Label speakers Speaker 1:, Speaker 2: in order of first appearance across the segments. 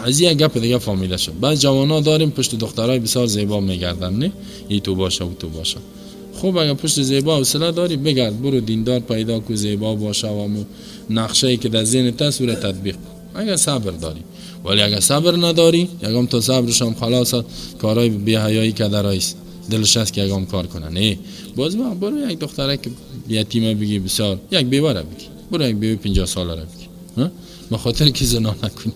Speaker 1: از یک گپ دیگه فهمیده شد. بعض جوانا داریم پشت دخترای بسیار زیبا میگردن، نه ای تو باشه و تو باشه. خوب اگه پشت زیبا حوصله داری بگرد، برو دیندار پیدا کو زیبا باشه و نقشه‌ای که در ذهن تصویر تطبیق اگه صبر داری. ولی اگه صبر نداری، یگام تو صبرش هم خلاص کارهای بی حیایی که در است دلش است که یگام کار کنه. نه باز برو یک دختره که یتیمه بگی بسیار، یک بیواره بگی، برو یک بیوه 50 ساله را بگی، ها به خاطر کی زنا نکنی.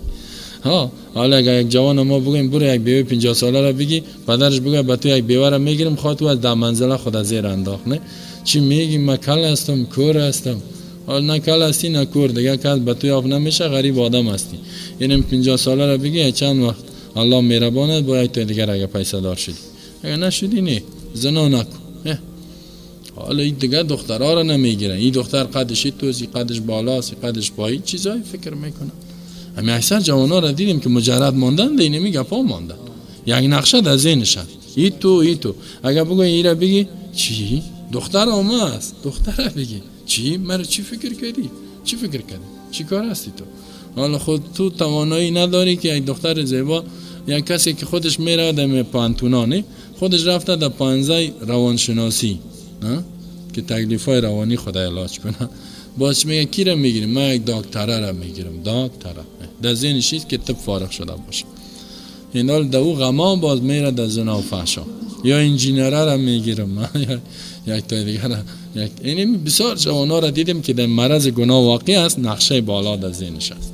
Speaker 1: ها حالا اگه یک جوان ما بگیم برو یک بیوه 50 ساله را بگی، پدرش بگه با تو یک بیواره میگیرم، خاطر تو از ده منزله خود زیر انداخت. نه چی میگی؟ من کل هستم، کور هستم. حالا نه کل هستی نه کور، دیگه کل به تو یافت نمیشه، غریب آدم هستی. اینم 50 ساله را بگی چند وقت الله مهربانه باید تو دیگه اگه پیسه دار شدی، اگه نشدی نه زنا نکن. حالا این دیگه دخترها را نمیگیرن، این دختر قدش توزی، قدش بالاست، قدش پایین، چیزایی فکر میکنن. همین اکثر جوانا را دیدیم که مجرد ماندن دینه میگه پا ماندن، یک نقشه در ذهنشن، ای تو اگه بگو این را بگی چی دختر آمه است، دختر بگی چی مرا چی فکر کردی، چی فکر کردی، چی کار هستی تو؟ حالا خود تو توانایی نداری که یک دختر زیبا، یک کسی که خودش میره در پانتونانه، خودش رفته در پانزه روانشناسی که تکلیفای روانی خود علاج کنه، باش میگه کی را میگیریم؟ من یک دکتره را میگیرم. دکتره در ذهنش چیز که طب فارغ شده باشه، این حال در او غمان باز میره در زنا و فحشا. یا انجینره را میگیرم، یک تا دیگر را این بسیار جوانا را دیدیم که در مرض گناه واقع است، نقشه بالا در ذهنش است.